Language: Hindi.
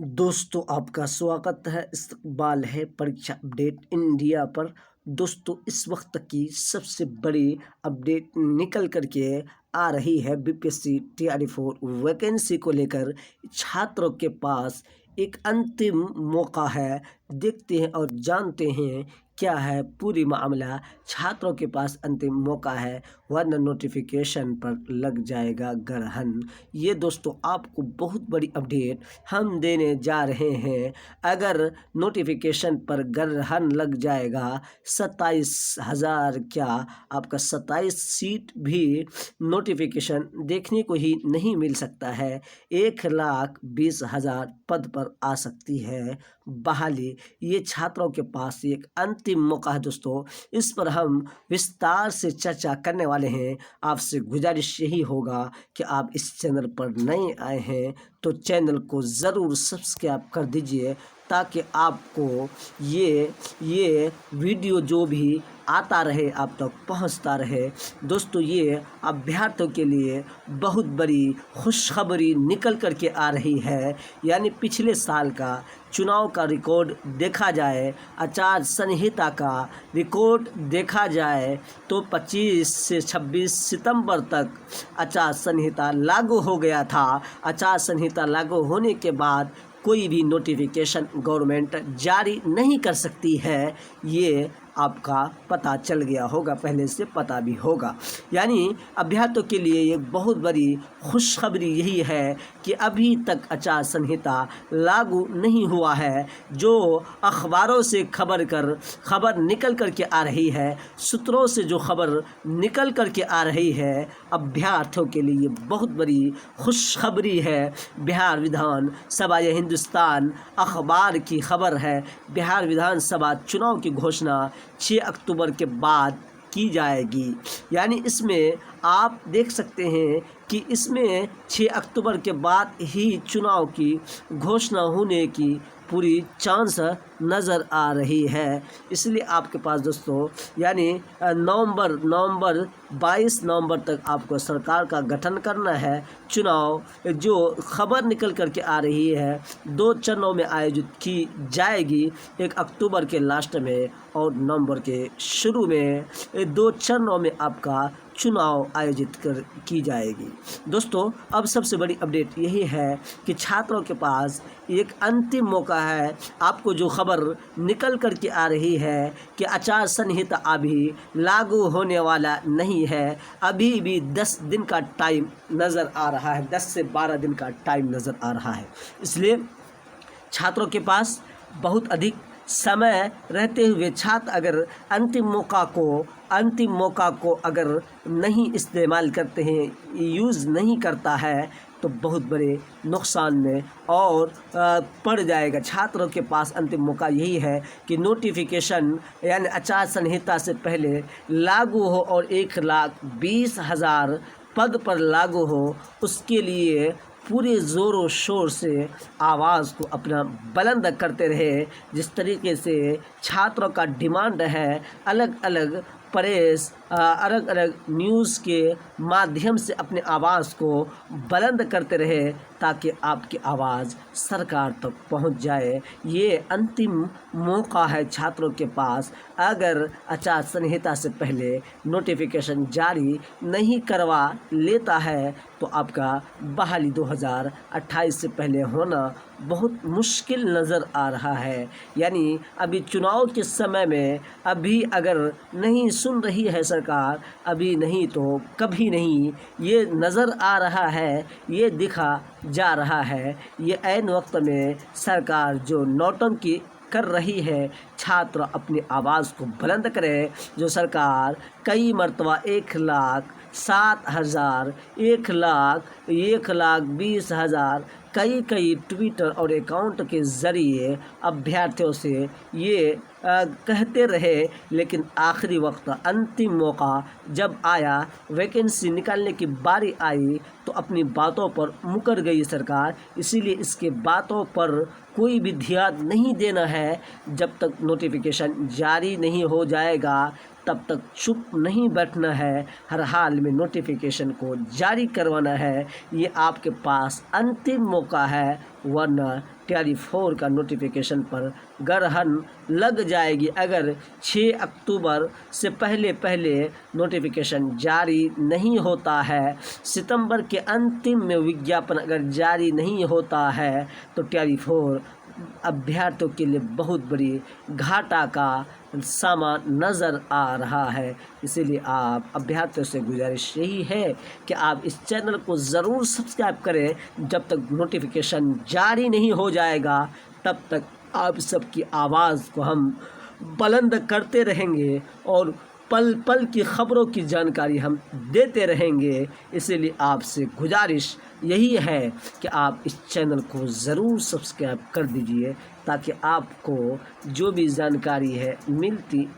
दोस्तों आपका स्वागत है। इस्तकबाल है परीक्षा अपडेट इंडिया पर। दोस्तों इस वक्त की सबसे बड़ी अपडेट निकल करके आ रही है। बीपीएससी TRE4 वैकेंसी को लेकर छात्रों के पास एक अंतिम मौका है। देखते हैं और जानते हैं क्या है पूरी मामला। छात्रों के पास अंतिम मौका है वरना नोटिफिकेशन पर लग जाएगा ग्रहण। ये दोस्तों आपको बहुत बड़ी अपडेट हम देने जा रहे हैं। अगर नोटिफिकेशन पर ग्रहण लग जाएगा 27,000 क्या आपका 27 सीट भी नोटिफिकेशन देखने को ही नहीं मिल सकता है। 1,20,000 पद पर आ सकती है बहाली। ये छात्रों के पास एक अंतिम मौका है दोस्तों। इस पर हम विस्तार से चर्चा करने वाले हैं। आपसे गुजारिश यही होगा कि आप इस चैनल पर नए आए हैं तो चैनल को ज़रूर सब्सक्राइब कर दीजिए ताकि आपको ये वीडियो जो भी आता रहे आप तक पहुंचता रहे। दोस्तों ये अभ्यर्थियों के लिए बहुत बड़ी खुशखबरी निकल कर के आ रही है। यानी पिछले साल का चुनाव का रिकॉर्ड देखा जाए, आचार संहिता का रिकॉर्ड देखा जाए तो 25 से 26 सितंबर तक आचार संहिता लागू हो गया था। आचार संहिता लागू होने के बाद कोई भी नोटिफिकेशन गवर्नमेंट जारी नहीं कर सकती है। ये आपका पता चल गया होगा, पहले से पता भी होगा। यानी अभ्यर्थियों के लिए एक बहुत बड़ी खुशखबरी यही है कि अभी तक आचार संहिता लागू नहीं हुआ है। जो अखबारों से खबर निकल कर के आ रही है, सूत्रों से जो खबर निकल कर के आ रही है, अभ्यर्थियों के लिए बहुत बड़ी खुशखबरी है। बिहार विधान सभा, यह हिंदुस्तान अखबार की खबर है। बिहार विधानसभा चुनाव की घोषणा 6 अक्टूबर के बाद की जाएगी। यानी इसमें आप देख सकते हैं कि इसमें 6 अक्टूबर के बाद ही चुनाव की घोषणा होने की पूरी चांस नज़र आ रही है। इसलिए आपके पास दोस्तों यानी नवंबर 22 नवंबर तक आपको सरकार का गठन करना है। चुनाव जो खबर निकल कर के आ रही है 2 चरणों में आयोजित की जाएगी, 1 अक्टूबर के लास्ट में और नवंबर के शुरू में। 2 चरणों में आपका चुनाव आयोजित की जाएगी। दोस्तों अब सबसे बड़ी अपडेट यही है कि छात्रों के पास एक अंतिम मौका है। आपको जो खबर निकल कर के आ रही है कि आचार संहिता अभी लागू होने वाला नहीं है, अभी भी 10 दिन का टाइम नज़र आ रहा है, 10 से 12 दिन का टाइम नज़र आ रहा है। इसलिए छात्रों के पास बहुत अधिक समय रहते हुए छात्र अगर अंतिम मौका को अगर नहीं इस्तेमाल करते हैं, यूज़ नहीं करता है तो बहुत बड़े नुकसान में और पड़ जाएगा। छात्रों के पास अंतिम मौका यही है कि नोटिफिकेशन यानी आचार संहिता से पहले लागू हो और 1,20,000 पद पर लागू हो। उसके लिए पूरे ज़ोरों शोर से आवाज़ को अपना बुलंद करते रहे। जिस तरीके से छात्रों का डिमांड है, अलग अलग प्रेस अलग अलग न्यूज़ के माध्यम से अपने आवाज़ को बुलंद करते रहे ताकि आपकी आवाज़ सरकार तक पहुंच जाए। ये अंतिम मौका है छात्रों के पास। अगर आचार संहिता से पहले नोटिफिकेशन जारी नहीं करवा लेता है तो आपका बहाली 2028 से पहले होना बहुत मुश्किल नज़र आ रहा है। यानी अभी चुनाव के समय में अभी अगर नहीं सुन रही है सरकार, अभी नहीं तो कभी नहीं, ये नज़र आ रहा है, ये दिखा जा रहा है। ये ऐन वक्त में सरकार जो नौटंकी कर रही है, छात्र अपनी आवाज़ को बुलंद करे। जो सरकार कई मरतबा 1,07,000, 1,20,000 कई ट्विटर और अकाउंट के ज़रिए अभ्यर्थियों से ये कहते रहे, लेकिन आखिरी वक्त अंतिम मौका जब आया, वैकेंसी निकालने की बारी आई तो अपनी बातों पर मुकर गई सरकार। इसीलिए इसके बातों पर कोई भी ध्यान नहीं देना है। जब तक नोटिफिकेशन जारी नहीं हो जाएगा तब तक चुप नहीं बैठना है, हर हाल में नोटिफिकेशन को जारी करवाना है। ये आपके पास अंतिम मौका है वरना टेलीफोन का नोटिफिकेशन पर ग्रहण लग जाएगी। अगर 6 अक्टूबर से पहले पहले नोटिफिकेशन जारी नहीं होता है, सितंबर के अंतिम में विज्ञापन अगर जारी नहीं होता है, तो टेलीफोन अभ्यर्थियों के लिए बहुत बड़ी घाटा का सामान नज़र आ रहा है। इसीलिए आप अभ्यर्थियों से गुजारिश यही है कि आप इस चैनल को ज़रूर सब्सक्राइब करें। जब तक नोटिफिकेशन जारी नहीं हो जाएगा, तब तक आप सबकी आवाज़ को हम बुलंद करते रहेंगे और पल पल की ख़बरों की जानकारी हम देते रहेंगे। इसीलिए आपसे गुजारिश यही है कि आप इस चैनल को ज़रूर सब्सक्राइब कर दीजिए, ताकि आपको जो भी जानकारी है मिलती